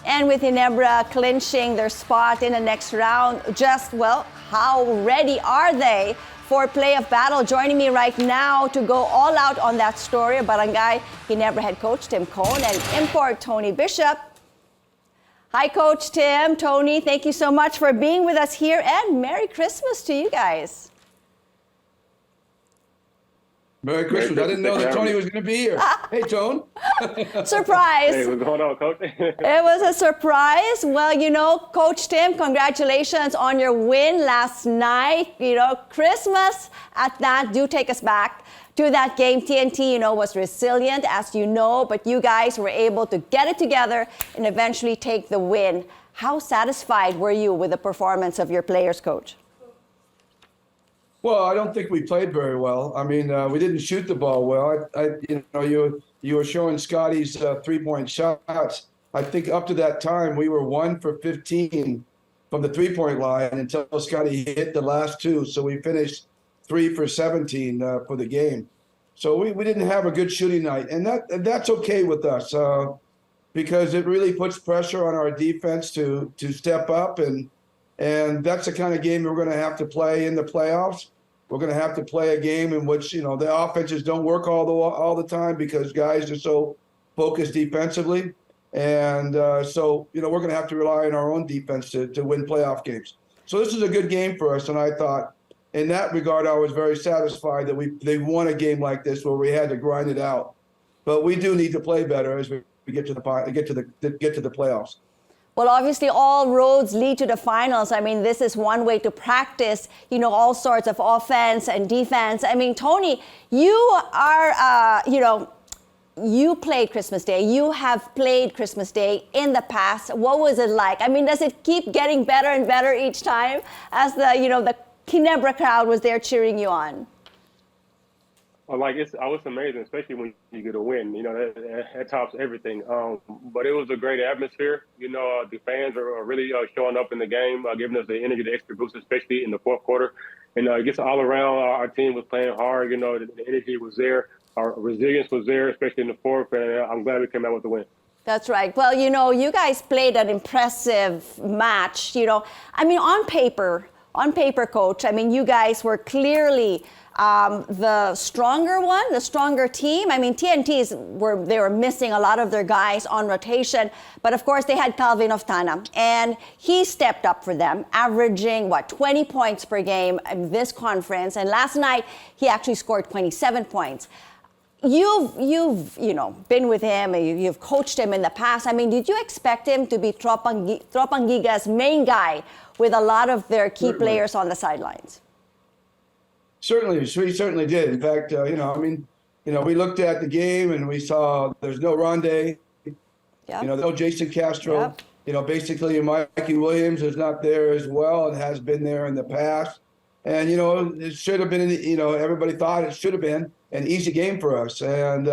And with Ginebra clinching their spot in the next round, just, well, how ready are they for playoff battle? Joining me right now to go all out on that story, Barangay Ginebra head coach Tim Cone and import Tony Bishop. Hi, Coach Tim, Tony, thank you so much for being with us here, and Merry Christmas to you guys. Merry Christmas. I didn't know that Tony was going to be here. Hey, Tone. Surprise. Hey, what's going on, Coach? It was a surprise. Well, you know, Coach Tim, congratulations on your win last night. You know, Christmas at that. Do take us back to that game. TNT, you know, was resilient, as you know, but you guys were able to get it together and eventually take the win. How satisfied were you with the performance of your players, Coach? Well, I don't think we played very well. I mean, we didn't shoot the ball well. You were showing Scotty's three-point shots. I think up to that time we were 1 for 15 from the three-point line until Scotty hit the last two. So we finished 3 for 17 for the game. So we didn't have a good shooting night, and that's okay with us because it really puts pressure on our defense to step up, and that's the kind of game we're going to have to play in the playoffs. We're going to have to play a game in which, you know, the offenses don't work all the time because guys are so focused defensively. And so, you know, we're going to have to rely on our own defense to win playoff games. So this is a good game for us. And I thought in that regard, I was very satisfied that they won a game like this where we had to grind it out. But we do need to play better as we get to the playoffs. Well, obviously, all roads lead to the finals. I mean, this is one way to practice, you know, all sorts of offense and defense. I mean, Tony, you are, you played Christmas Day. You have played Christmas Day in the past. What was it like? I mean, does it keep getting better and better each time as the Ginebra crowd was there cheering you on? I was amazing, especially when you get a win. You know, that tops everything. But it was a great atmosphere. You know, the fans are really showing up in the game, giving us the energy, the extra boost, especially in the fourth quarter. And just all around, our team was playing hard. You know, the energy was there. Our resilience was there, especially in the fourth. And I'm glad we came out with the win. That's right. Well, you know, you guys played an impressive match. You know, I mean, on paper, Coach, I mean, you guys were clearly the stronger team. I mean, TNTs were missing a lot of their guys on rotation, but of course they had Calvin Oftana, and he stepped up for them, averaging 20 points per game in this conference. And last night he actually scored 27 points. You've been with him, you've coached him in the past. I mean, did you expect him to be Tropangiga's main guy with a lot of their key players on the sidelines? Certainly, he certainly did. In fact, we looked at the game and we saw there's no Rondé, no Jason Castro. Yep. You know, basically Mikey Williams is not there as well and has been there in the past. And, you know, it should have been, everybody thought it should have been an easy game for us. And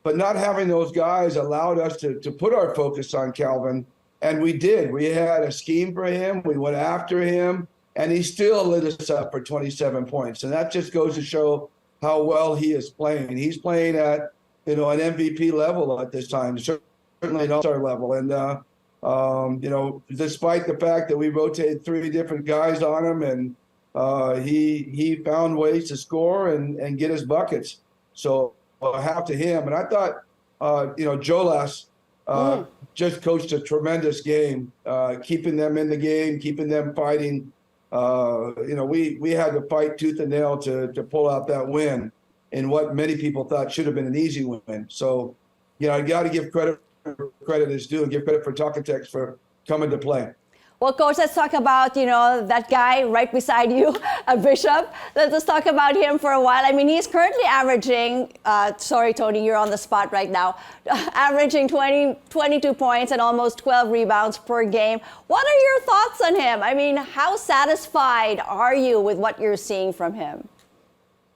but not having those guys allowed us to put our focus on Calvin. And we did. We had a scheme for him. We went after him. And he still lit us up for 27 points. And that just goes to show how well he is playing. He's playing at, an MVP level at this time, certainly an all-star level. And, despite the fact that we rotated 3 different guys on him, and he found ways to score and get his buckets. So hat to him. And I thought, Jolas just coached a tremendous game, keeping them in the game, keeping them fighting. We had to fight tooth and nail to pull out that win in what many people thought should have been an easy win. So, I got to give credit is due and give credit for Talking Tex for coming to play. Well, Coach, let's talk about, that guy right beside you, Bishop. Let's just talk about him for a while. I mean, he's currently averaging, sorry, Tony, you're on the spot right now, averaging 22 points and almost 12 rebounds per game. What are your thoughts on him? I mean, how satisfied are you with what you're seeing from him?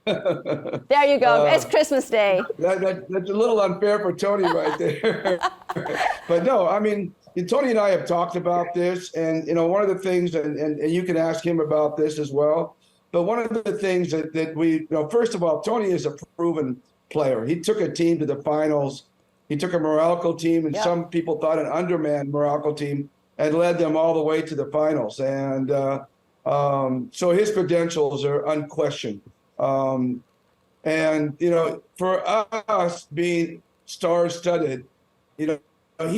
There you go. It's Christmas Day. That's a little unfair for Tony right there. But no, I mean, Tony and I have talked about this, and one of the things, and you can ask him about this as well. But one of the things that we, first of all, Tony is a proven player. He took a team to the finals He took a Morocco team, and Yep. some people thought an undermanned Morocco team, and led them all the way to the finals. And so his credentials are unquestioned. And, for us being star-studded, he doesn't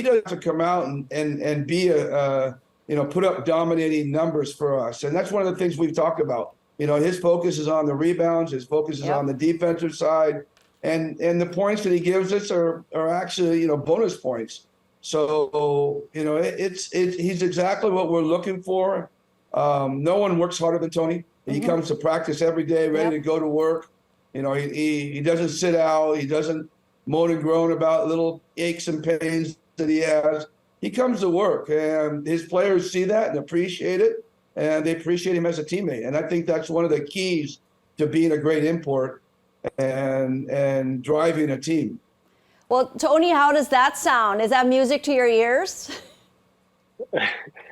have to come out and be put up dominating numbers for us. And that's one of the things we've talked about. His focus is on the rebounds. His focus is Yep. on the defensive side. And the points that he gives us are actually, bonus points. So, he's exactly what we're looking for. No one works harder than Tony. He comes to practice every day, ready to go to work. He doesn't sit out. He doesn't moan and groan about little aches and pains that he has. He comes to work, and his players see that and appreciate it, and they appreciate him as a teammate. And I think that's one of the keys to being a great import and driving a team. Well, Tony, how does that sound? Is that music to your ears?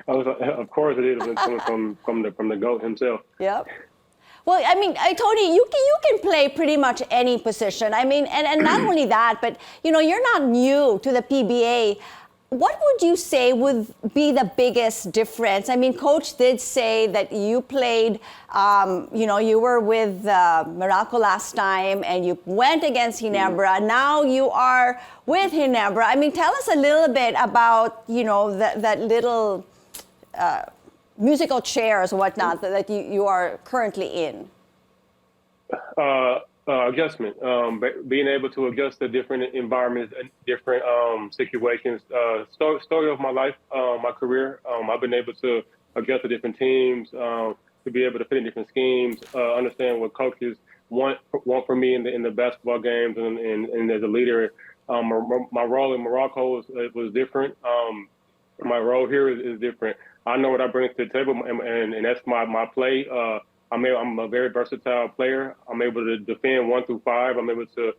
Of course it is, coming from the GOAT himself. Yep. Well, I mean, Tony, you can play pretty much any position. I mean, and not only that, but, you're not new to the PBA. What would you say would be the biggest difference? I mean, Coach did say that you played, you were with Morocco last time and you went against Ginebra. Now you are with Ginebra. I mean, tell us a little bit about, that little musical chairs or whatnot that you are currently in. Adjustment, being able to adjust to different environments and different situations. Story of my life, my career. I've been able to adjust to different teams, to be able to fit in different schemes, understand what coaches want from me in the basketball games, and as a leader. My role in Morocco was different. My role here is different. I know what I bring to the table, and that's my play. I'm a very versatile player. I'm able to defend 1 through 5. I'm able to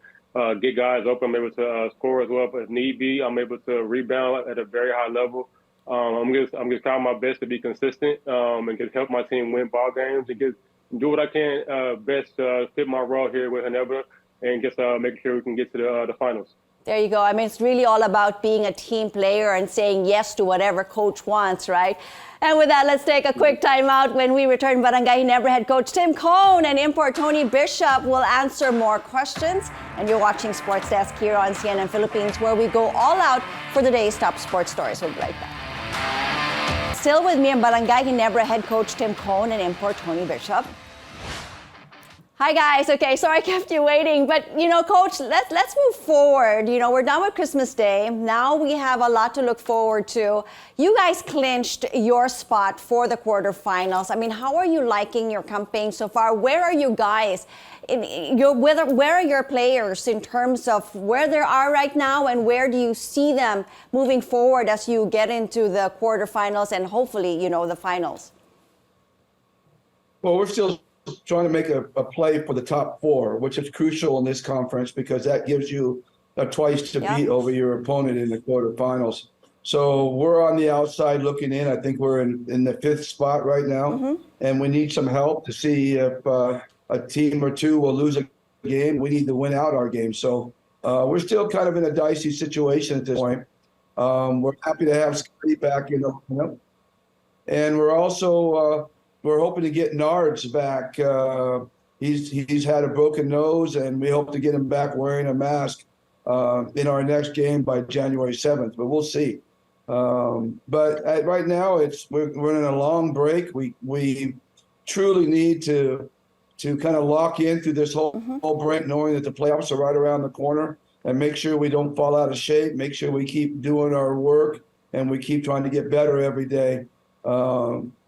get guys open. I'm able to score as well if need be. I'm able to rebound at a very high level. I'm just trying my best to be consistent and just help my team win ball games and just do what I can best fit my role here with Ginebra and just making sure we can get to the finals. There you go. I mean, it's really all about being a team player and saying yes to whatever coach wants, right? And with that, let's take a quick time out. When we return, Barangay Ginebra head coach Tim Cone and import Tony Bishop will answer more questions. And you're watching Sports Desk here on CNN Philippines, where we go all out for the day's top sports stories. We'll be right back. Still with me, Barangay Ginebra head coach Tim Cone and import Tony Bishop. Hi guys. Okay, sorry I kept you waiting, but Coach, let's move forward. We're done with Christmas Day. Now we have a lot to look forward to. You guys clinched your spot for the quarterfinals. I mean, how are you liking your campaign so far? Where are you guys? Where are your players in terms of where they are right now, and where do you see them moving forward as you get into the quarterfinals and hopefully, the finals? Well, we're still trying to make a play for the top 4, which is crucial in this conference because that gives you a twice to beat over your opponent in the quarterfinals. So we're on the outside looking in. I think we're in the 5th spot right now, and we need some help to see if a team or two will lose a game. We need to win out our game. So we're still kind of in a dicey situation at this point. We're happy to have Scotty back in the lineup, and we're also we're hoping to get Nards back. He's had a broken nose, and we hope to get him back wearing a mask in our next game by January 7th. But we'll see. But right now, we're in a long break. We truly need to kind of lock in through this whole break, knowing that the playoffs are right around the corner, and make sure we don't fall out of shape. Make sure we keep doing our work, and we keep trying to get better every day.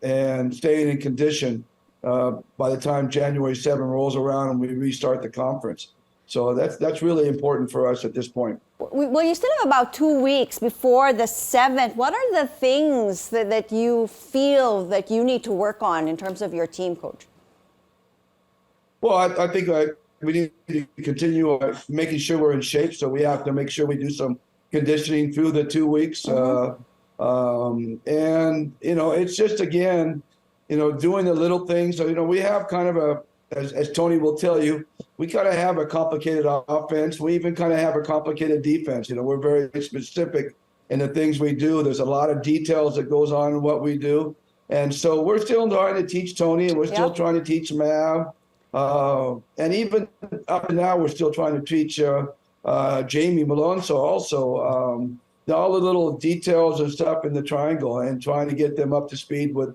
And staying in condition by the time January 7 rolls around and we restart the conference. So that's really important for us at this point. Well, you still have about 2 weeks before the 7th. What are the things that you feel that you need to work on in terms of your team, Coach? Well, I think we need to continue making sure we're in shape. So we have to make sure we do some conditioning through the 2 weeks. And, it's just, again, doing the little things. So, we have kind of as Tony will tell you, we kind of have a complicated offense. We even kind of have a complicated defense. We're very specific in the things we do. There's a lot of details that goes on in what we do. And so we're still trying to teach Tony, and we're still trying to teach Mav. And even up to now, we're still trying to teach Jamie Malonzo also. All the little details and stuff in the triangle, and trying to get them up to speed with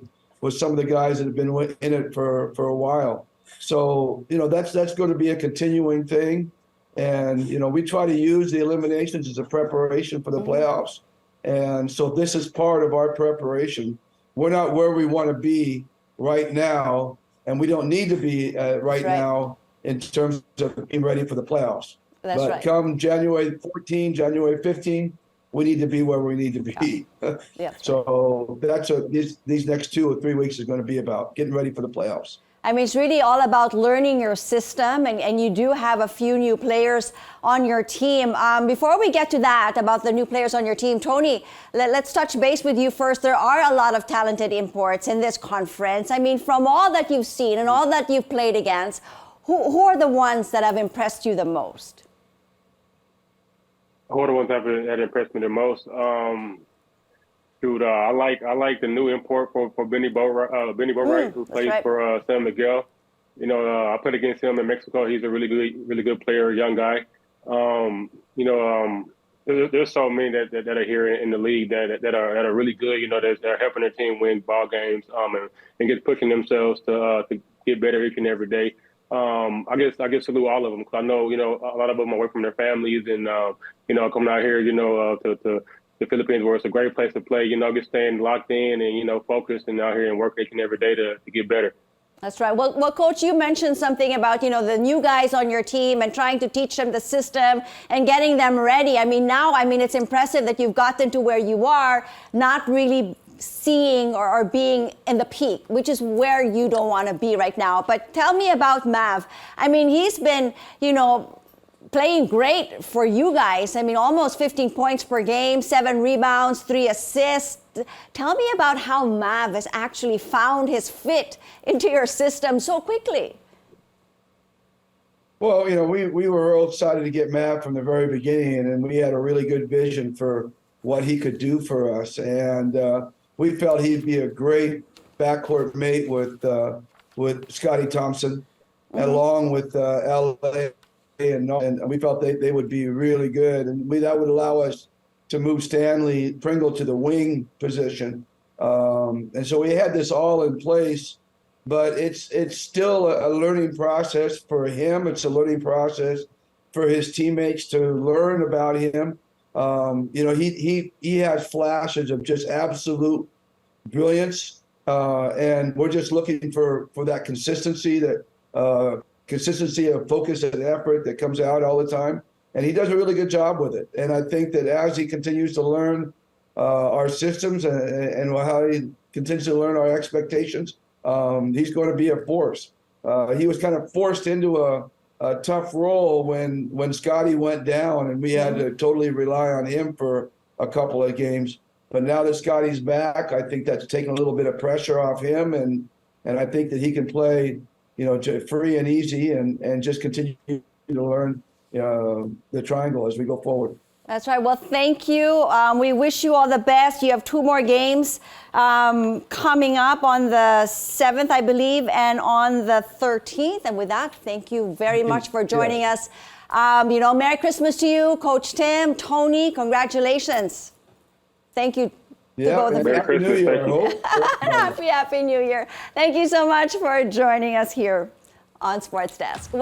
some of the guys that have been in it for a while. So, that's going to be a continuing thing. And, we try to use the eliminations as a preparation for the playoffs. And so this is part of our preparation. We're not where we want to be right now, and we don't need to be right now in terms of being ready for the playoffs. But come January 14, January 15, we need to be where we need to be. So that's these next 2 or 3 weeks is going to be about getting ready for the playoffs. I mean, it's really all about learning your system, and you do have a few new players on your team. Before we get to that, about the new players on your team, Tony, let's touch base with you first. There are a lot of talented imports in this conference. I mean, from all that you've seen and all that you've played against, who are the ones that have impressed you the most? Who are the ones that impressed me the most? Dude, I like the new import for Benny Boatwright, who plays for San Miguel. I played against him in Mexico. He's a really good player, young guy. There's so many that are here in the league that are really good. That are helping their team win ball games and just pushing themselves to get better each and every day. I guess salute all of them, because I know a lot of them are away from their families and coming out here to the Philippines, where it's a great place to play, just staying locked in and, focused and out here and work each and every day to get better. That's right. Well, Coach, you mentioned something about, the new guys on your team and trying to teach them the system and getting them ready. I mean, now, it's impressive that you've gotten to where you are, not really seeing or being in the peak, which is where you don't want to be right now. But tell me about Mav. I mean, he's been, playing great for you guys. I mean, almost 15 points per game, 7 rebounds, 3 assists. Tell me about how Mav has actually found his fit into your system so quickly. Well, we were real excited to get Mav from the very beginning, and we had a really good vision for what he could do for us. And we felt he'd be a great backcourt mate with Scotty Thompson, along with LA. And we felt they would be really good, and that would allow us to move Stanley Pringle to the wing position. And so we had this all in place, but it's still a learning process for him. It's a learning process for his teammates to learn about him. He has flashes of just absolute brilliance, and we're just looking for that consistency, consistency of focus and effort that comes out all the time. And he does a really good job with it. And I think that as he continues to learn our systems and how he continues to learn our expectations, he's going to be a force. He was kind of forced into a tough role when Scotty went down, and we had to totally rely on him for a couple of games. But now that Scotty's back, I think that's taken a little bit of pressure off him. And I think that he can play free and easy and just continue to learn the triangle as we go forward. That's right. Well, thank you. We wish you all the best. You have 2 more games coming up on the 7th, I believe, and on the 13th. And with that, thank you very much for joining us. Merry Christmas to you, Coach Tim, Tony. Congratulations. Thank you. Happy New Year. Happy New Year. Thank you so much for joining us here on Sports Desk.